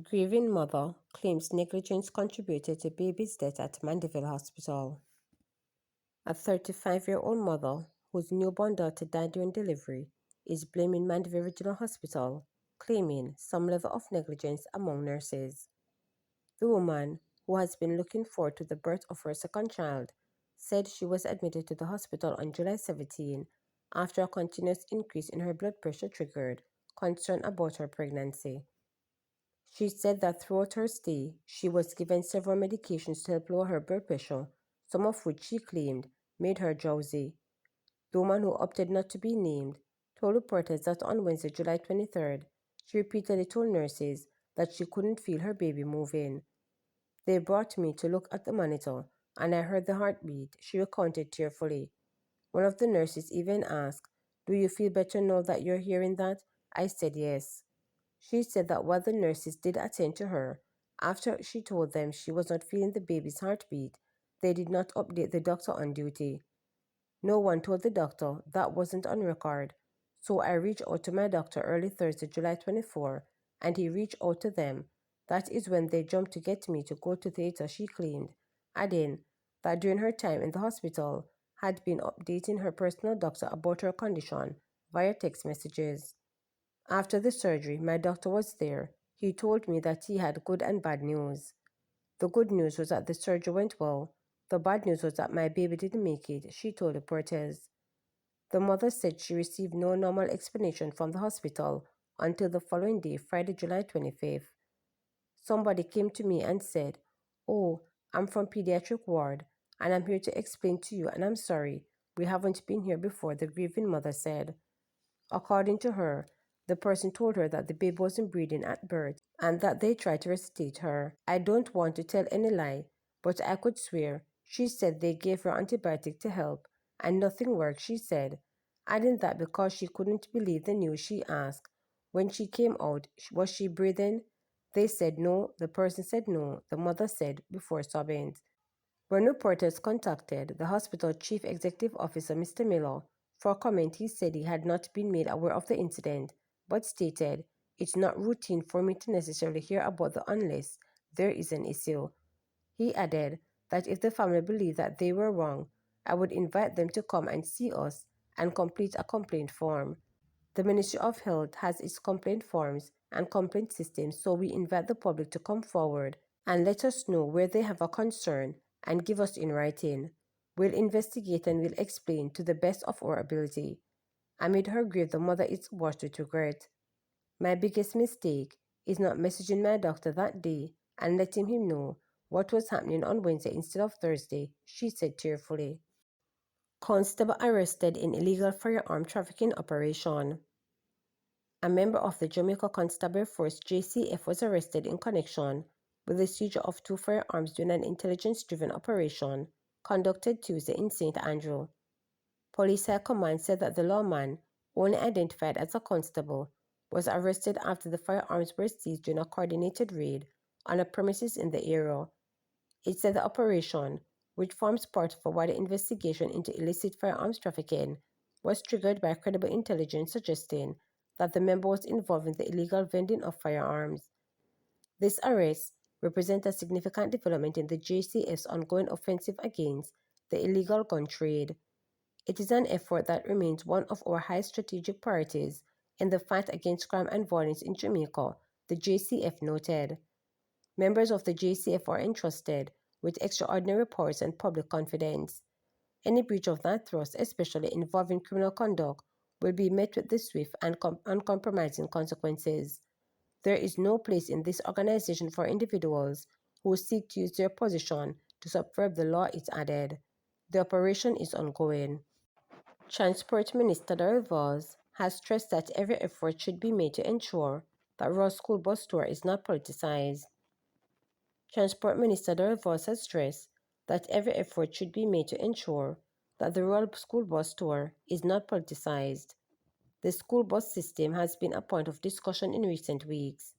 Grieving mother claims negligence contributed to baby's death at Mandeville Hospital. A 35-year-old mother whose newborn daughter died during delivery is blaming Mandeville Regional Hospital, claiming some level of negligence among nurses. The woman, who has been looking forward to the birth of her second child, said she was admitted to the hospital on July 17 after a continuous increase in her blood pressure triggered concern about her pregnancy. She said that throughout her stay, she was given several medications to help lower her blood pressure, some of which she claimed made her drowsy. The woman, who opted not to be named, told reporters that on Wednesday, July 23rd, she repeatedly told nurses that she couldn't feel her baby moving. "They brought me to look at the monitor, and I heard the heartbeat," she recounted tearfully. One of the nurses even asked, "Do you feel better now that you're hearing that?" I said yes. She said that while the nurses did attend to her, after she told them she was not feeling the baby's heartbeat, they did not update the doctor on duty. No one told the doctor, that wasn't on record. So I reached out to my doctor early Thursday, July 24, and he reached out to them. That is when they jumped to get me to go to theater, she claimed, adding that during her time in the hospital had been updating her personal doctor about her condition via text messages. After the surgery, my doctor was there. He told me that he had good and bad news. The good news was that the surgery went well. The bad news was that my baby didn't make it, she told reporters. The mother said she received no normal explanation from the hospital until the following day, Friday, July 25th. Somebody came to me and said, "Oh, I'm from pediatric ward, and I'm here to explain to you, and I'm sorry, we haven't been here before," the grieving mother said. According to her, the person told her that the baby wasn't breathing at birth and that they tried to resuscitate her. "I don't want to tell any lie, but I could swear," she said. "They gave her antibiotic to help, and nothing worked," she said, adding that because she couldn't believe the news, she asked, when she came out, was she breathing? They said no, the person said no, the mother said before sobbing. When reporters contacted the hospital chief executive officer, Mr. Miller, for comment, he said he had not been made aware of the incident, but stated, "It's not routine for me to necessarily hear about the unless there is an issue." He added that if the family believed that they were wrong, I would invite them to come and see us and complete a complaint form. The Ministry of Health has its complaint forms and complaint systems, so we invite the public to come forward and let us know where they have a concern and give us in writing. We'll investigate and will explain to the best of our ability. Amid her grief, the mother is washed with regret. "My biggest mistake is not messaging my doctor that day and letting him know what was happening on Wednesday instead of Thursday," she said tearfully. Constable arrested in illegal firearm trafficking operation. A member of the Jamaica Constable Force (JCF) was arrested in connection with the seizure of 2 firearms during an intelligence-driven operation conducted Tuesday in St. Andrew. Police High Command said that the lawman, only identified as a constable, was arrested after the firearms were seized during a coordinated raid on a premises in the area. It said the operation, which forms part of a wider investigation into illicit firearms trafficking, was triggered by credible intelligence suggesting that the member was involved in the illegal vending of firearms. This arrest represents a significant development in the JCF's ongoing offensive against the illegal gun trade. It is an effort that remains one of our highest strategic priorities in the fight against crime and violence in Jamaica, the JCF noted. Members of the JCF are entrusted with extraordinary powers and public confidence. Any breach of that trust, especially involving criminal conduct, will be met with the swift and uncompromising consequences. There is no place in this organization for individuals who seek to use their position to subvert the law, it added. The operation is ongoing. Transport Minister Darrell Voss has stressed that every effort should be made to ensure that Royal School Bus Tour is not politicized. Transport Minister Darrell Voss has stressed that every effort should be made to ensure that the Royal School Bus Tour is not politicized. The school bus system has been a point of discussion in recent weeks.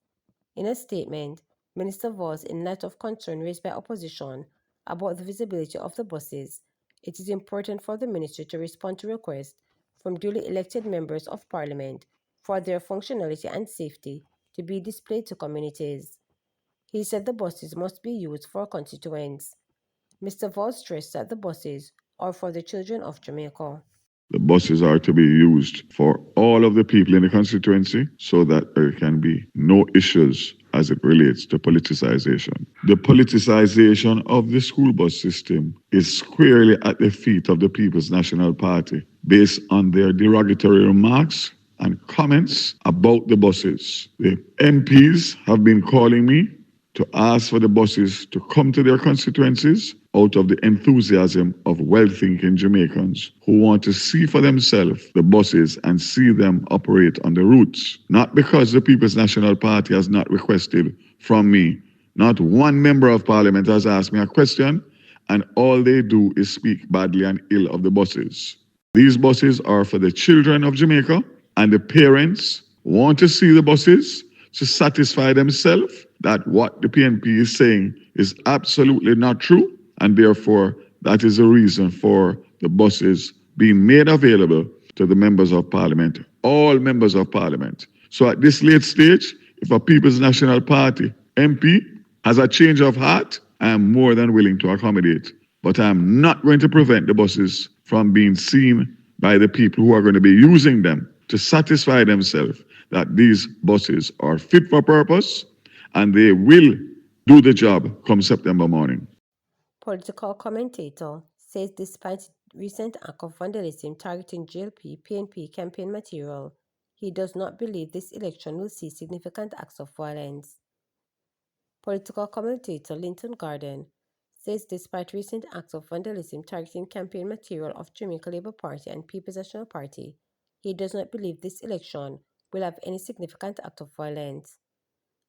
In a statement, Minister Voss, in light of concern raised by opposition about the visibility of the buses, it is important for the ministry to respond to requests from duly elected members of parliament for their functionality and safety to be displayed to communities. He said the buses must be used for constituents. Mr. Vall stressed that the buses are for the children of Jamaica. The buses are to be used for all of the people in the constituency so that there can be no issues as it relates to politicization. The politicization of the school bus system is squarely at the feet of the People's National Party based on their derogatory remarks and comments about the buses. The MPs have been calling me to ask for the buses to come to their constituencies out of the enthusiasm of well-thinking Jamaicans who want to see for themselves the buses and see them operate on the routes. Not because the People's National Party has not requested from me. Not one member of parliament has asked me a question, and all they do is speak badly and ill of the buses. These buses are for the children of Jamaica, and the parents want to see the buses to satisfy themselves that what the PNP is saying is absolutely not true, and therefore that is the reason for the buses being made available to the members of parliament, all members of parliament. So at this late stage, if a People's National Party MP has a change of heart, I am more than willing to accommodate. But I am not going to prevent the buses from being seen by the people who are going to be using them to satisfy themselves that these buses are fit for purpose and they will do the job come September morning. Political commentator says despite recent act of vandalism targeting GLP PNP campaign material, he does not believe this election will see significant acts of violence. Political commentator Linton Garden says despite recent acts of vandalism targeting campaign material of Jamaica Labour Party and People's National Party, he does not believe this election will have any significant act of violence.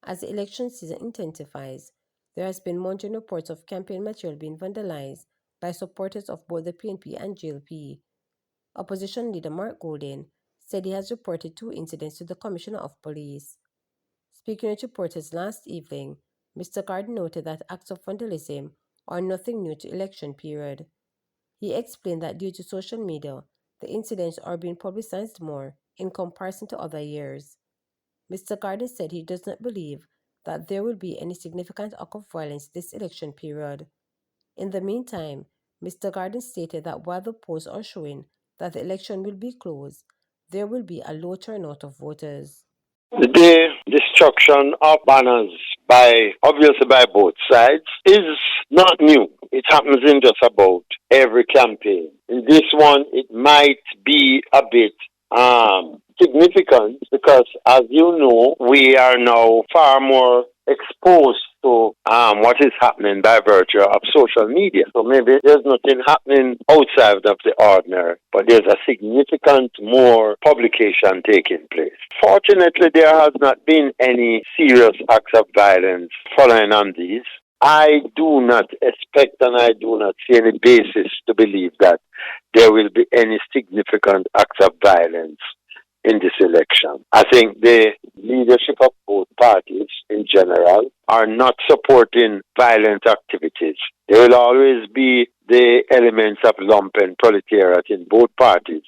As the election season intensifies, there has been mounting reports of campaign material being vandalized by supporters of both the PNP and GLP. Opposition leader Mark Golding said he has reported 2 incidents to the Commissioner of Police. Speaking with reporters last evening, Mr. Garden noted that acts of vandalism are nothing new to election period. He explained that due to social media, the incidents are being publicized more in comparison to other years. Mr. Garden said he does not believe that there will be any significant act of violence this election period. In the meantime, Mr. Garden stated that while the polls are showing that the election will be close, there will be a low turnout of voters. The destruction of banners obviously by both sides is not new. It happens in just about every campaign. In this one, it might be a bit significant because, as you know, we are now far more exposed to what is happening by virtue of social media. So maybe there's nothing happening outside of the ordinary, but there's a significant more publication taking place. Fortunately, there has not been any serious acts of violence following on these. I do not expect and I do not see any basis to believe that there will be any significant acts of violence in this election. I think the leadership of both parties in general are not supporting violent activities. There will always be the elements of lumpen proletariat in both parties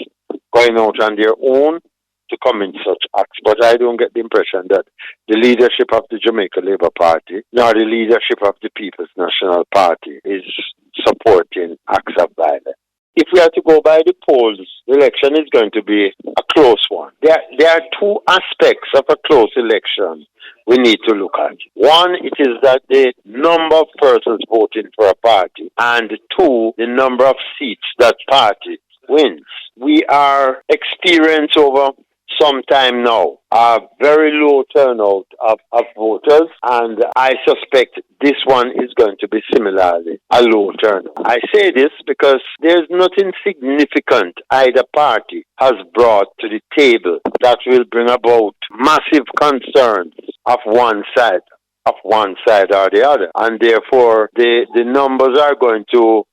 going out on their own to commit such acts. But I don't get the impression that the leadership of the Jamaica Labour Party nor the leadership of the People's National Party is supporting acts of violence. If we are to go by the polls, the election is going to be a close one. There are 2 aspects of a close election we need to look at. One, it is that the number of persons voting for a party, and 2, the number of seats that party wins. We are experiencing over some time now a very low turnout of voters, and I suspect this one is going to be similarly a low turnout. I say this because there's nothing significant either party has brought to the table that will bring about massive concerns of one side or the other, and therefore the numbers are going to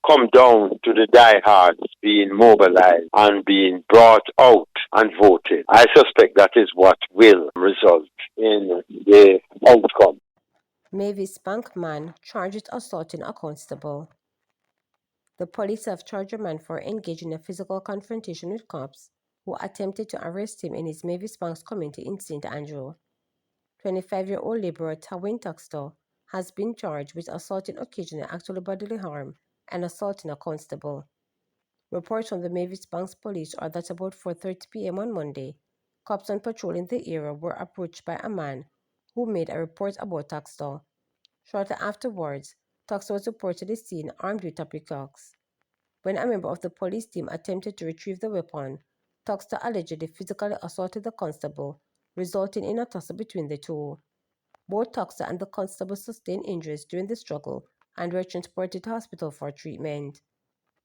come down to the diehards being mobilized and being brought out and voted. I suspect that is what will result in the outcome. Mavis Bank man charged with assaulting a constable. The police have charged a man for engaging in a physical confrontation with cops who attempted to arrest him in his Mavis Banks community in St. Andrew. 25-year-old laborer Tawin Tuxtor has been charged with assaulting occasional actual bodily harm and assaulting a constable. Reports from the Mavis Banks police are that about 4:30 p.m. on Monday, cops on patrol in the area were approached by a man who made a report about Tuxtor. Shortly afterwards, Tuxtor was reportedly seen armed with a pickaxe. When a member of the police team attempted to retrieve the weapon, Tuxtor allegedly physically assaulted the constable, resulting in a tussle between the two. Both Tuxtor and the constable sustained injuries during the struggle and were transported to hospital for treatment.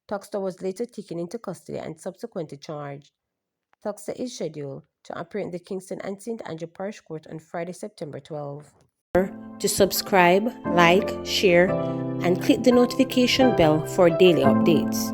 Tuxtor was later taken into custody and subsequently charged. Tuxtor is scheduled to appear in the Kingston and St. Andrew Parish Court on Friday, September 12. To subscribe, like, share, and click the notification bell for daily updates.